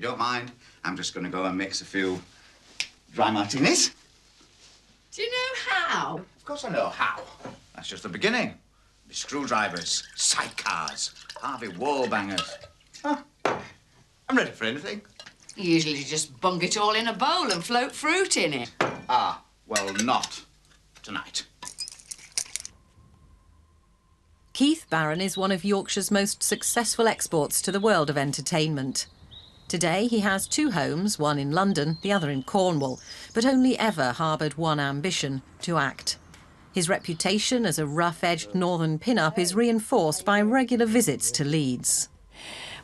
don't mind, I'm just going to go and mix a few dry martinis. Do you know how? Of course I know how. That's just the beginning. The screwdrivers, sidecars, Harvey wall bangers. Huh. I'm ready for anything. You usually just bung it all in a bowl and float fruit in it. Ah, well, not tonight. Keith Barron is one of Yorkshire's most successful exports to the world of entertainment. Today he has two homes, one in London, the other in Cornwall, but only ever harboured one ambition, to act. His reputation as a rough-edged northern pin-up is reinforced by regular visits to Leeds.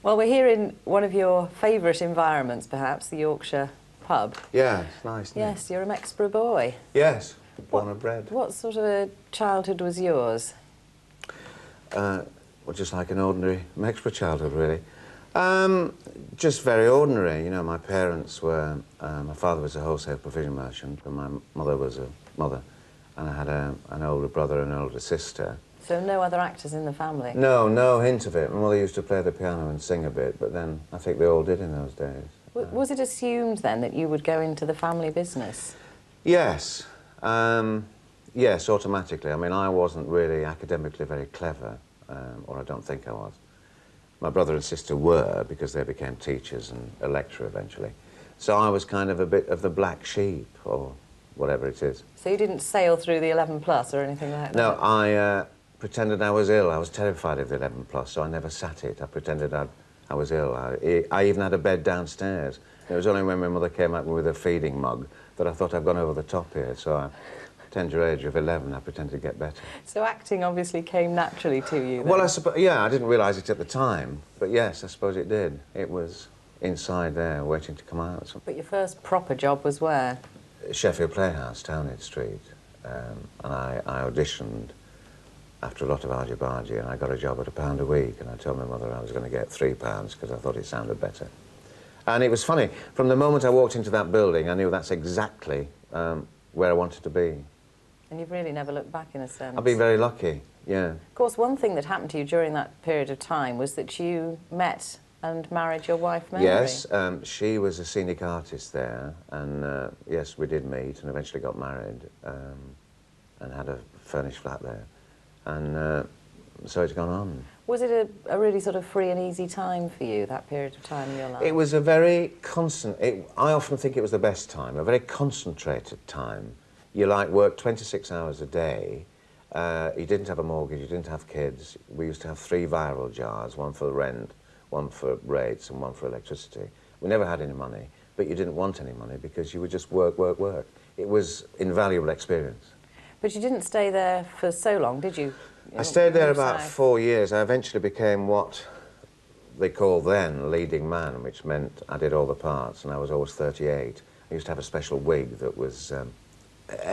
Well, we're here in one of your favourite environments, perhaps, the Yorkshire pub. Yeah, it's nice, isn't Yes, you're a Mexborough boy. Yes, born and bred. What sort of a childhood was yours? Well, just like an ordinary Mexborough childhood, really. Just very ordinary. You know, my parents were... my father was a wholesale provision merchant, and my mother was a mother. And I had an older brother and an older sister. So no other actors in the family? No, no hint of it. My mother used to play the piano and sing a bit, but then I think they all did in those days. Was it assumed, then, that you would go into the family business? Yes. Yes, automatically. I mean, I wasn't really academically very clever, or I don't think I was. My brother and sister were, because they became teachers and a lecturer eventually. So I was kind of a bit of the black sheep, or whatever it is. So you didn't sail through the 11 plus or anything like that? No, I pretended I was ill. I was terrified of the 11 plus, so I never sat it. I pretended I was ill. I even had a bed downstairs. It was only when my mother came up with a feeding mug that I thought I'd gone over the top here, so I... tender age of 11, I pretended to get better. So acting obviously came naturally to you then? Well, I suppose, yeah, I didn't realise it at the time, but yes, I suppose it did. It was inside there, waiting to come out. But your first proper job was where? Sheffield Playhouse, Townhead Street, and I auditioned after a lot of argy-bargy, and I got a job at £1 a week, and I told my mother I was going to get £3 because I thought it sounded better. And it was funny, from the moment I walked into that building, I knew that's exactly where I wanted to be. And you've really never looked back, in a sense. I've been very lucky, yeah. Of course, one thing that happened to you during that period of time was that you met and married your wife, Mary. Yes, she was a scenic artist there, and yes, we did meet and eventually got married and had a furnished flat there. And so it's gone on. Was it a really sort of free and easy time for you, that period of time in your life? It was a very I often think it was the best time, a very concentrated time. You, like, worked 26 hours a day. You didn't have a mortgage, you didn't have kids. We used to have 3 viral jars, one for rent, one for rates, and one for electricity. We never had any money, but you didn't want any money because you would just work, work, work. It was invaluable experience. But you didn't stay there for so long, did you? I stayed there about 4 years. I eventually became what they called then leading man, which meant I did all the parts, and I was always 38. I used to have a special wig that was...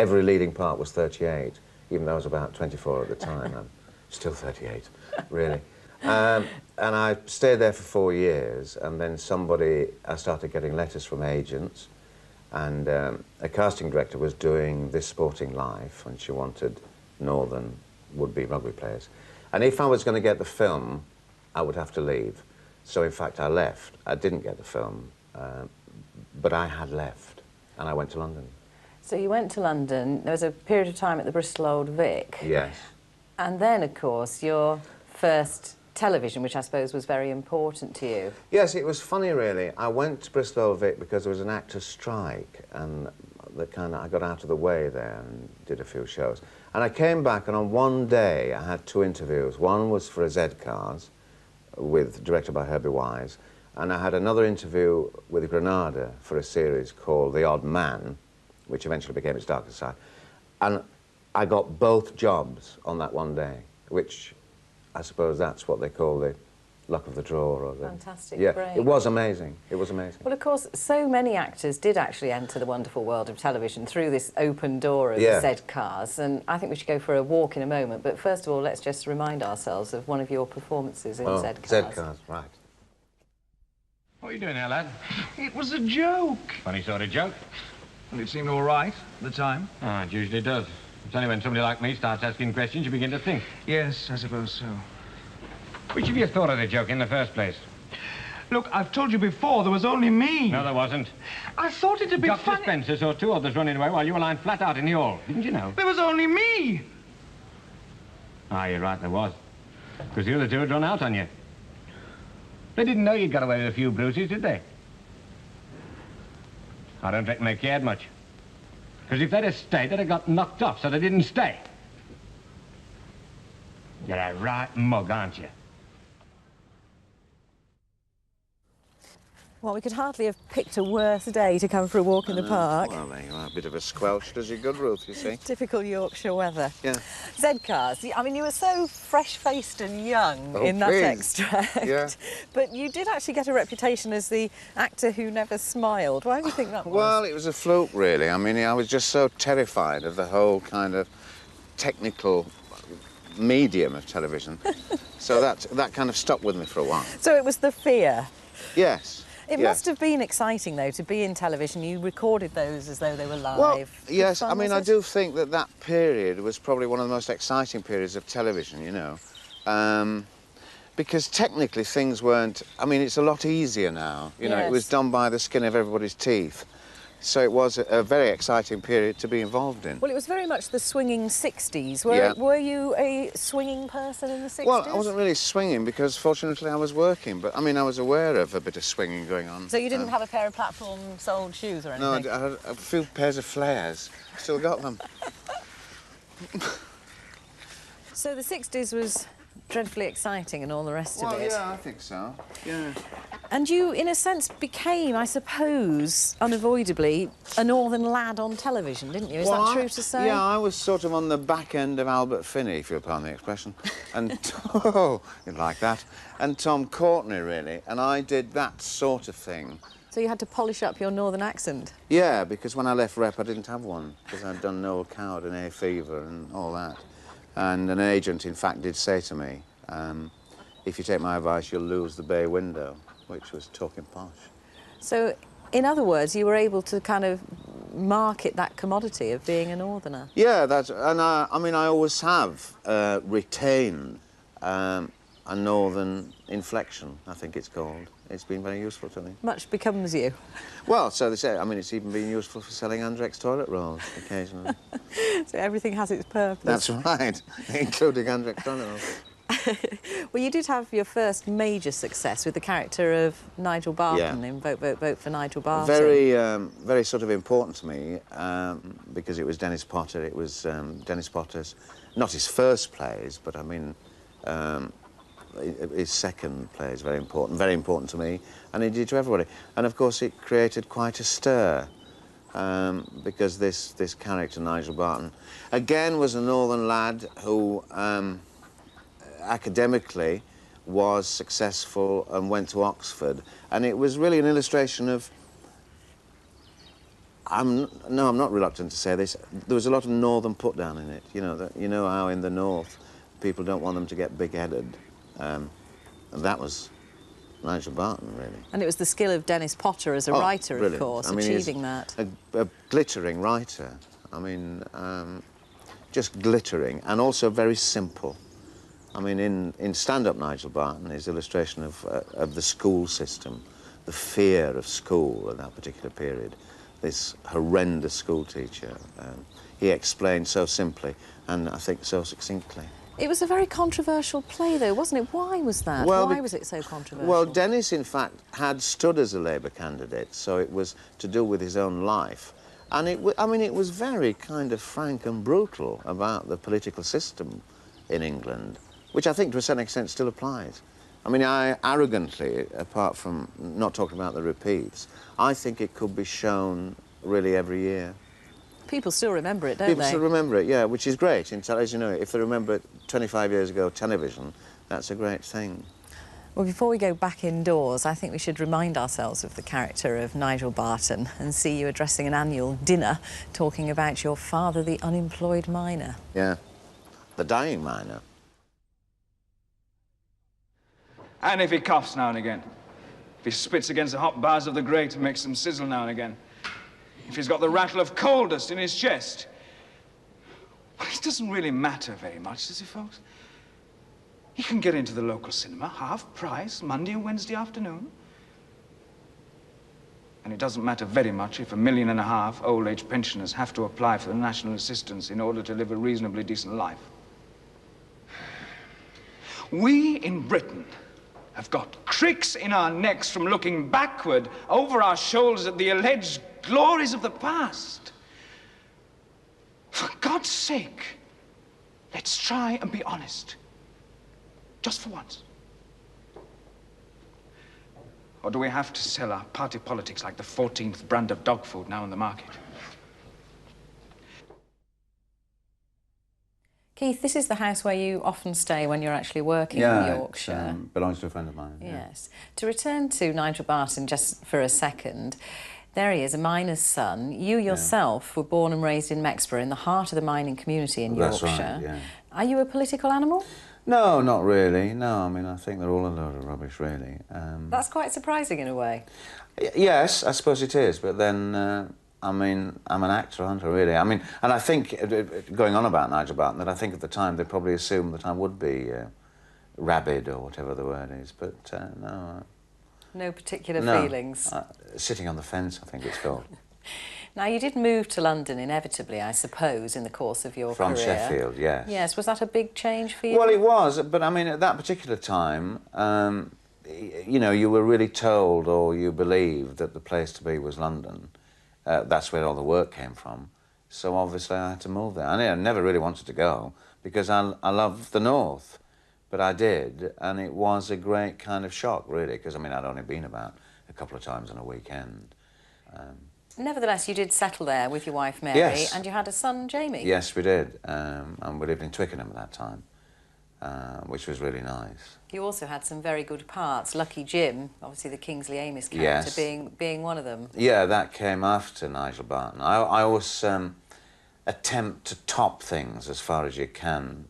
every leading part was 38, even though I was about 24 at the time. I'm still 38, really. And I stayed there for 4 years, and then I started getting letters from agents, and a casting director was doing This Sporting Life, and she wanted northern would-be rugby players. And if I was going to get the film, I would have to leave. So, in fact, I left. I didn't get the film, but I had left, and I went to London. So you went to London. There was a period of time at the Bristol Old Vic. Yes. And then, of course, your first television, which I suppose was very important to you. Yes, it was funny, really. I went to Bristol Old Vic because there was an actor's strike, and I got out of the way there and did a few shows. And I came back, and on one day I had 2 interviews. One was for a Z-Cars, directed by Herbie Wise, and I had another interview with Granada for a series called The Odd Man, which eventually became Its Darker Side. And I got both jobs on that one day, which I suppose that's what they call the luck of the draw. Or the... Fantastic yeah, break. It was amazing. It was amazing. Well, of course, so many actors did actually enter the wonderful world of television through this open door of Z-Cars, and I think we should go for a walk in a moment. But first of all, let's just remind ourselves of one of your performances in Z-Cars. Z-Cars, right. What are you doing there, lad? It was a joke. Funny sort of joke. Well, it seemed all right at the time. Ah, it usually does. It's only when somebody like me starts asking questions you begin to think. Yes, I suppose so. Which of you thought of the joke in the first place? Look, I've told you before, there was only me. No, there wasn't. I thought it'd be Dr. funny. Spencer saw two others running away while you were lying flat out in the hall. Didn't you know? There was only me. Ah, you're right, there was. Because the other two had run out on you. They didn't know you'd got away with a few bruises, did they? I don't reckon they cared much. Because if they'd have stayed, they'd have got knocked off, so they didn't stay. You're a right mug, aren't you? Well, we could hardly have picked a worse day to come for a walk in the park. Well, there you are. A bit of a squelch does you good, Ruth, you see. Typical Yorkshire weather. Yeah. Z-Cars, I mean, you were so fresh-faced and young in that extract. Yeah. But you did actually get a reputation as the actor who never smiled. Why do you think that was? Well, it was a fluke, really. I mean, I was just so terrified of the whole kind of technical medium of television. So that kind of stopped with me for a while. So it was the fear? Yes. It must have been exciting, though, to be in television. You recorded those as though they were live. Well, yes, fun, I mean, I do think that period was probably one of the most exciting periods of television, you know. Because technically things weren't... I mean, it's a lot easier now. You know, it was done by the skin of everybody's teeth. So it was a very exciting period to be involved in. Well, it was very much the swinging 60s. Were you a swinging person in the 60s? Well, I wasn't really swinging because, fortunately, I was working. But, I mean, I was aware of a bit of swinging going on. So you didn't have a pair of platform-soled shoes or anything? No, I had a few pairs of flares. Still got them. So the 60s was dreadfully exciting and all the rest of it. Well, yeah, I think so. Yeah. And you, in a sense, became, I suppose, unavoidably, a northern lad on television, didn't you? Is that true to say? Yeah, I was sort of on the back end of Albert Finney, if you'll pardon the expression. And, oh, you like that. And Tom Courtenay, really. And I did that sort of thing. So you had to polish up your northern accent? Yeah, because when I left Rep, I didn't have one, because I'd done Noel Coward and A Fever and all that. And an agent, in fact, did say to me, if you take my advice, you'll lose the bay window, which was talking posh. So, in other words, you were able to kind of market that commodity of being a northerner? Yeah, and I mean, I always have retained a northern inflection, I think it's called. It's been very useful to me. Much becomes you. Well, so they say. I mean, it's even been useful for selling Andrex toilet rolls occasionally. So everything has its purpose. That's right, including Andrex toilet rolls. Well, you did have your first major success with the character of Nigel Barton in Vote, Vote, Vote for Nigel Barton. Very sort of important to me because it was Dennis Potter. It was Dennis Potter's, not his first plays, but I mean, his second play is very important to me, and indeed to everybody. And of course, it created quite a stir because this character, Nigel Barton, again was a northern lad who academically was successful and went to Oxford, and it was really an illustration of... I'm not reluctant to say this. There was a lot of northern put down in it. You know how in the north people don't want them to get big-headed. And that was Nigel Barton, really. And it was the skill of Dennis Potter as a writer, brilliant. of course, I mean, achieving that. A glittering writer. I mean, just glittering, and also very simple. I mean, in stand-up Nigel Barton, his illustration of the school system, the fear of school at that particular period, this horrendous school teacher, he explained so simply and I think so succinctly. It was a very controversial play, though, wasn't it? Why was that? Well, why was it so controversial? Well, Dennis, in fact, had stood as a Labour candidate, so it was to do with his own life. And I mean, it was very kind of frank and brutal about the political system in England, which I think to a certain extent still applies. I mean, I arrogantly, apart from not talking about the repeats, I think it could be shown really every year. People still remember it, don't they? People still remember it, yeah, which is great. As you know, if they remember it 25 years ago, television, that's a great thing. Well, before we go back indoors, I think we should remind ourselves of the character of Nigel Barton and see you addressing an annual dinner talking about your father, the unemployed miner. Yeah, the dying miner. And if he coughs now and again. If he spits against the hot bars of the grate and makes them sizzle now and again. If he's got the rattle of coal dust in his chest. Well, it doesn't really matter very much, does it, folks? He can get into the local cinema, half price, Monday and Wednesday afternoon. And it doesn't matter very much if 1.5 million old-age pensioners have to apply for the national assistance in order to live a reasonably decent life. We in Britain have got cricks in our necks from looking backward over our shoulders at the alleged glories of the past. For God's sake, let's try and be honest. Just for once. Or do we have to sell our party politics like the 14th brand of dog food now in the market? Keith, this is the house where you often stay when you're actually working in Yorkshire. Yeah, it belongs to a friend of mine. Yes. To return to Nigel Barton just for a second, there he is, a miner's son. You yourself were born and raised in Mexborough, in the heart of the mining community in Yorkshire. That's right, yeah. Are you a political animal? No, not really. No, I mean, I think they're all a load of rubbish, really. That's quite surprising in a way. Yes, I suppose it is, but then, I mean, I'm an actor, aren't I, really? I mean, and I think, going on about Nigel Barton, that I think at the time they probably assumed that I would be rabid or whatever the word is, but no. No particular feelings? Sitting on the fence, I think it's called. Now, you did move to London, inevitably, I suppose, in the course of your career. From Sheffield, yes. Yes, was that a big change for you? Well, it was, but I mean, at that particular time, you know, you were really told or you believed that the place to be was London. That's where all the work came from. So obviously I had to move there. I never really wanted to go because I love the north, but I did, and it was a great kind of shock, really, because I mean, I'd only been about a couple of times on a weekend. Nevertheless, you did settle there with your wife Mary, yes. And you had a son, Jamie. Yes, we did, and we lived in Twickenham at that time, which was really nice. You also had some very good parts. Lucky Jim, obviously the Kingsley Amis character, yes. being one of them. Yeah, that came after Nigel Barton. I always attempt to top things as far as you can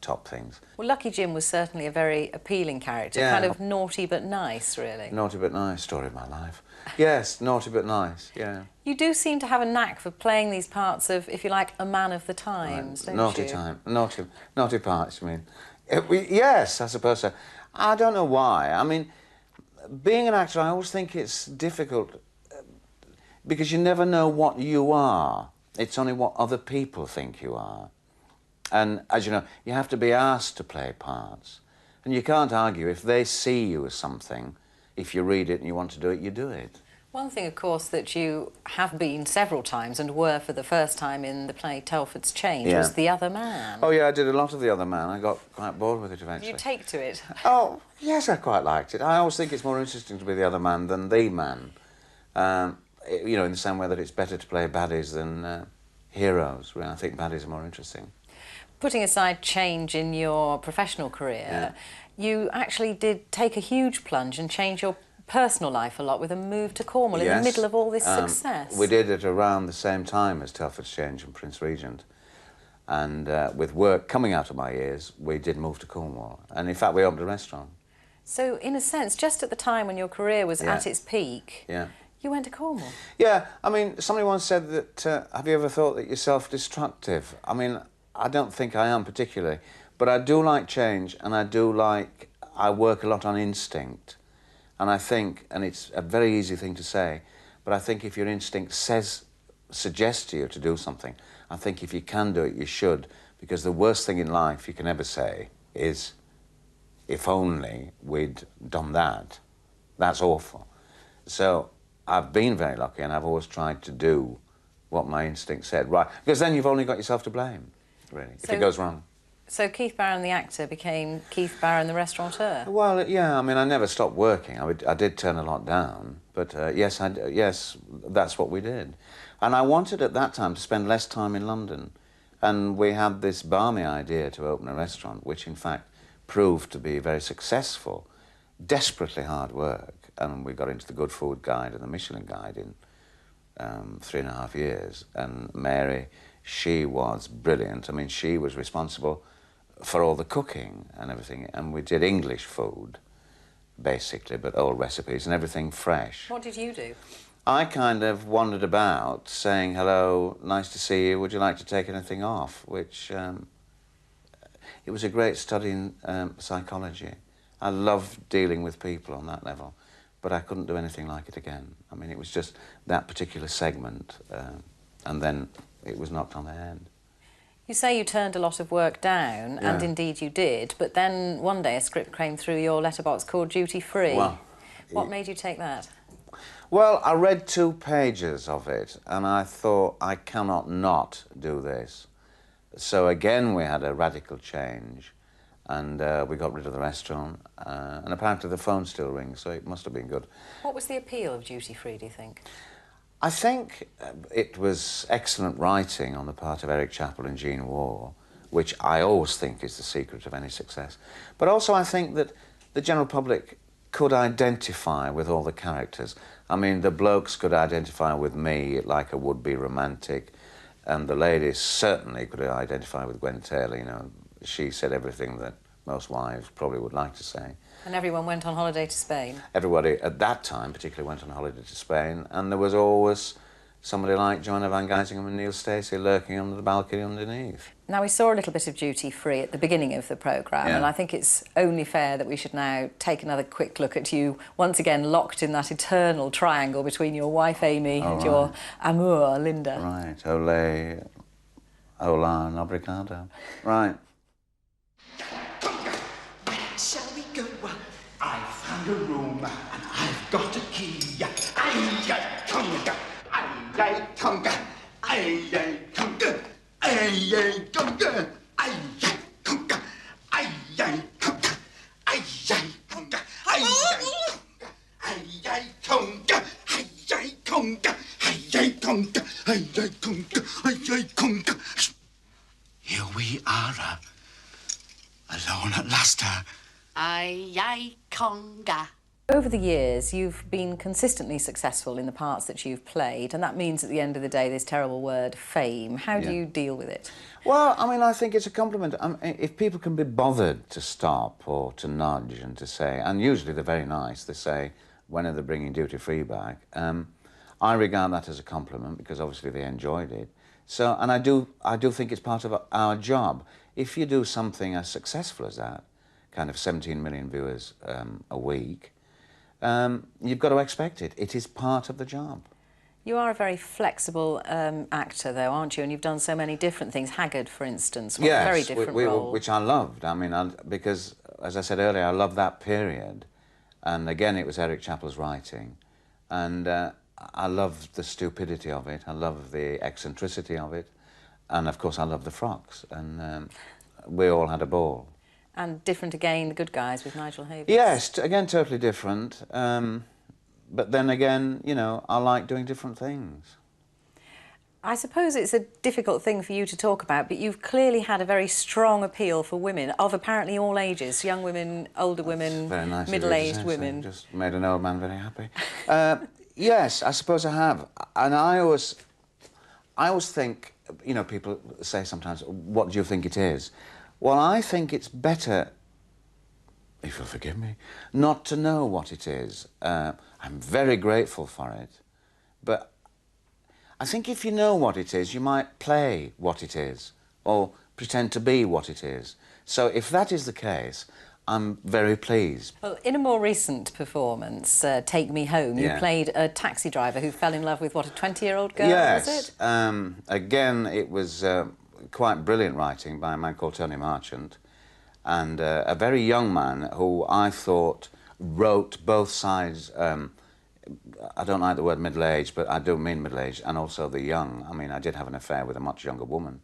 top things. Well, Lucky Jim was certainly a very appealing character, kind of naughty but nice, really. Naughty but nice, story of my life. Yes, naughty but nice, yeah. You do seem to have a knack for playing these parts of, if you like, a man of the times, don't you? Naughty parts, you mean? Yes, I suppose so. I don't know why. I mean, being an actor, I always think it's difficult because you never know what you are. It's only what other people think you are. And, as you know, you have to be asked to play parts. And you can't argue. If they see you as something, if you read it and you want to do it, you do it. One thing, of course, that you have been several times and were for the first time in the play Telford's Change was The Other Man. Oh, yeah, I did a lot of The Other Man. I got quite bored with it eventually. You take to it? Oh, yes, I quite liked it. I always think it's more interesting to be the other man than the man. You know, in the same way that it's better to play baddies than heroes. I think baddies are more interesting. Putting aside change in your professional career, you actually did take a huge plunge and change your personal life a lot with a move to Cornwall in the middle of all this success. We did it around the same time as Telford's Change and Prince Regent. And with work coming out of my ears, we did move to Cornwall. And in fact, we opened a restaurant. So, in a sense, just at the time when your career was at its peak, you went to Cornwall. Yeah, I mean, somebody once said that, have you ever thought that you're self-destructive? I mean, I don't think I am particularly, but I do like change, and I work a lot on instinct. And I think, and it's a very easy thing to say, but I think if your instinct suggests to you to do something, I think if you can do it, you should, because the worst thing in life you can ever say is, if only we'd done that. That's awful. So I've been very lucky, and I've always tried to do what my instinct said, right? Because then you've only got yourself to blame, really, if it goes wrong. So Keith Barron, the actor, became Keith Barron, the restaurateur? Well, yeah, I mean, I never stopped working. I did turn a lot down, but yes, that's what we did. And I wanted at that time to spend less time in London. And we had this balmy idea to open a restaurant, which in fact proved to be very successful, desperately hard work. And we got into the Good Food Guide and the Michelin Guide in 3.5 years. And Mary, she was brilliant. I mean, she was responsible for all the cooking and everything. And we did English food, basically, but old recipes and everything fresh. What did you do? I kind of wandered about saying, hello, nice to see you, would you like to take anything off? Which, it was a great study in psychology. I loved dealing with people on that level. but I couldn't do anything like it again. I mean, it was just that particular segment, and then it was knocked on the head. You say you turned a lot of work down, and indeed you did, but then one day a script came through your letterbox called Duty Free. Well, what made you take that? Well, I read 2 pages of it, and I thought, I cannot not do this. So again, we had a radical change, and we got rid of the restaurant, and apparently the phone still rings, so it must have been good. What was the appeal of Duty Free, do you think? I think it was excellent writing on the part of Eric Chappell and Jean Waugh, which I always think is the secret of any success. But also I think that the general public could identify with all the characters. I mean, the blokes could identify with me like a would-be romantic, and the ladies certainly could identify with Gwen Taylor. You know, she said everything that most wives probably would like to say. And everyone went on holiday to Spain? Everybody at that time particularly went on holiday to Spain, and there was always somebody like Joanna Van Geisingham and Neil Stacey lurking under the balcony underneath. Now, we saw a little bit of Duty Free at the beginning of the programme, and I think it's only fair that we should now take another quick look at you, once again locked in that eternal triangle between your wife Amy and your amour, Linda. Right, ole, hola and obrigado. Right. Where shall we go? I found a room and I've got a key. Ay, conga, ay, conga, ay, conga, ay, conga, ay, conga, ay, conga, ay, conga, ay, conga, ay, conga, ay, conga, ay, conga, ay, conga. Here we are, alone at last. Ay, conga. Over the years, you've been consistently successful in the parts that you've played, and that means at the end of the day, this terrible word, fame. How do you deal with it? Well, I mean, I think it's a compliment. If people can be bothered to stop or to nudge and to say, and usually they're very nice, they say, when are they bringing Duty Free back? I regard that as a compliment because obviously they enjoyed it. So, and I do think it's part of our job. If you do something as successful as that, kind of 17 million viewers a week, you've got to expect it. It is part of the job. You are a very flexible actor, though, aren't you? And you've done so many different things. Haggard, for instance, yes, very different role. Which I loved. I mean, because, as I said earlier, I loved that period. And again, it was Eric Chappell's writing. And I loved the stupidity of it. I loved the eccentricity of it. And, of course, I loved the frocks. And we all had a ball. And different again, The Good Guys with Nigel Havers. Yes, again, totally different. But then again, you know, I like doing different things. I suppose it's a difficult thing for you to talk about, but you've clearly had a very strong appeal for women of apparently all ages, young women, older women, middle-aged women. Just made an old man very happy. Yes, I suppose I have. And I always think, you know, people say sometimes, what do you think it is? Well, I think it's better, if you'll forgive me, not to know what it is. I'm very grateful for it, but I think if you know what it is, you might play what it is, or pretend to be what it is. So if that is the case, I'm very pleased. Well, in a more recent performance, Take Me Home, you played a taxi driver who fell in love with, what, a 20-year-old girl, was it? Yes. Again, it was quite brilliant writing by a man called Tony Marchant, and a very young man who I thought wrote both sides. I don't like the word middle-aged, but I do mean middle-aged, and also the young. I mean, I did have an affair with a much younger woman,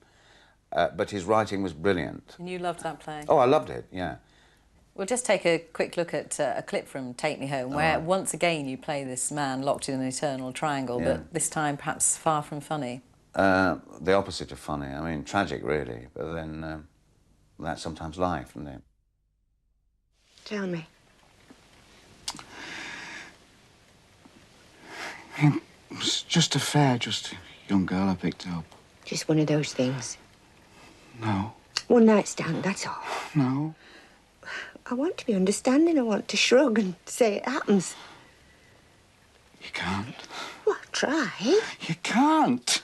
but his writing was brilliant. And you loved that play? Oh, I loved it, yeah. We'll just take a quick look at a clip from Take Me Home, where once again you play this man locked in an eternal triangle, but this time perhaps far from funny. The opposite of funny. I mean, tragic, really, but then that's sometimes life, isn't it? Tell me. It was just a fair, just a young girl I picked up. Just one of those things? No. One night stand, that's all? No. I want to be understanding. I want to shrug and say it happens. You can't. Well, try. You can't.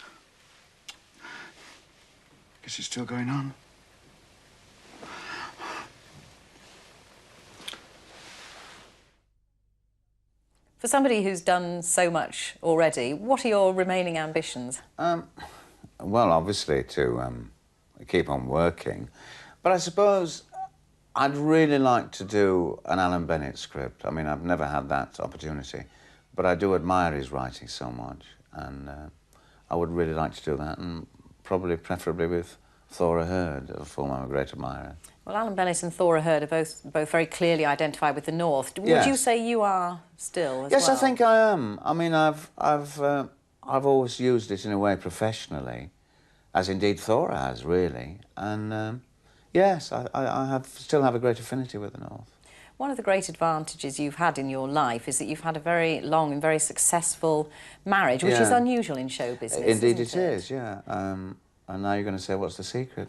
Guess it's still going on. For somebody who's done so much already, what are your remaining ambitions? Well, obviously to keep on working, but I suppose I'd really like to do an Alan Bennett script. I mean, I've never had that opportunity, but I do admire his writing so much, and I would really like to do that, and probably, preferably with Thora Hird, a film I'm a great admirer. Well, Alan Bennett and Thora Hird are both very clearly identified with the North. Yes. Would you say you are still as yes, well? I think I am. I mean, I've always used it in a way professionally, as indeed Thora has, really. And yes, I still have a great affinity with the North. One of the great advantages you've had in your life is that you've had a very long and very successful marriage, which is unusual in show business. Indeed it is, yeah. And now you're going to say, what's the secret?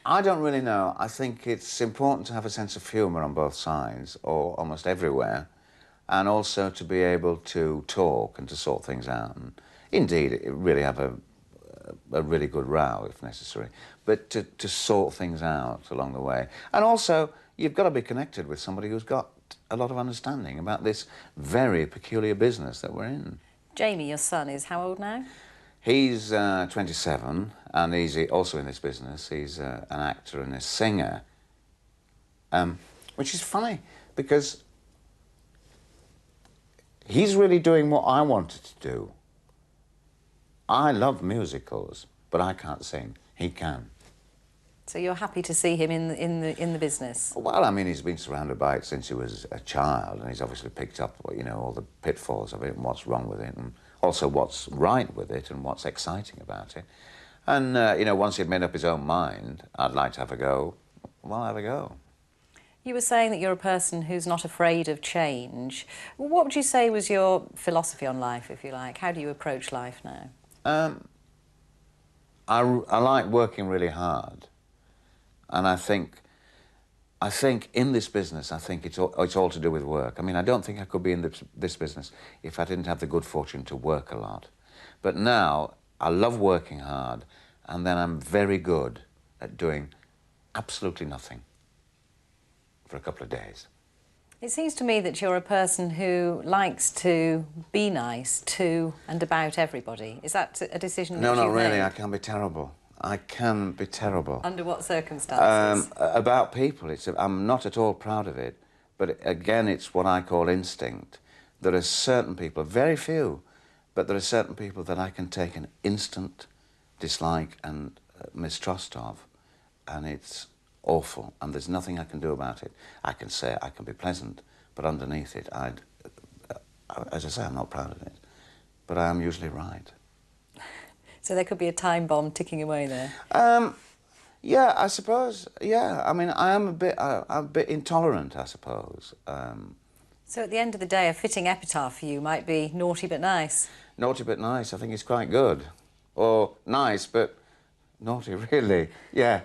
I don't really know. I think it's important to have a sense of humour on both sides, or almost everywhere, and also to be able to talk and to sort things out. And indeed, really have a really good row, if necessary, but to sort things out along the way. And also, you've got to be connected with somebody who's got a lot of understanding about this very peculiar business that we're in. Jamie, your son, is how old now? He's 27, and he's also in this business. He's an actor and a singer, which is funny, because he's really doing what I wanted to do. I love musicals, but I can't sing. He can. So you're happy to see him in the business? Well, I mean, he's been surrounded by it since he was a child, and he's obviously picked up, you know, all the pitfalls of it and what's wrong with it, and also what's right with it and what's exciting about it. And, you know, once he'd made up his own mind, I'd like to have a go, well, have a go. You were saying that you're a person who's not afraid of change. What would you say was your philosophy on life, if you like? How do you approach life now? I like working really hard, and I think in this business, I think it's all to do with work. I mean, I don't think I could be in this business if I didn't have the good fortune to work a lot. But now, I love working hard, and then I'm very good at doing absolutely nothing for a couple of days. It seems to me that you're a person who likes to be nice to and about everybody. Is that a decision that you've made? No, not really. I can be terrible. I can be terrible. Under what circumstances? About people. I'm not at all proud of it, but again, it's what I call instinct. There are certain people, very few, but there are certain people that I can take an instant dislike and mistrust of, and it's awful, and there's nothing I can do about it. I can say I can be pleasant, but underneath it, as I say, I'm not proud of it, but I am usually right. So there could be a time bomb ticking away there? Yeah, I suppose, yeah. I mean, I'm a bit intolerant, I suppose. So at the end of the day, a fitting epitaph for you might be naughty but nice. Naughty but nice, I think it's quite good. Or nice but naughty, really. Yeah.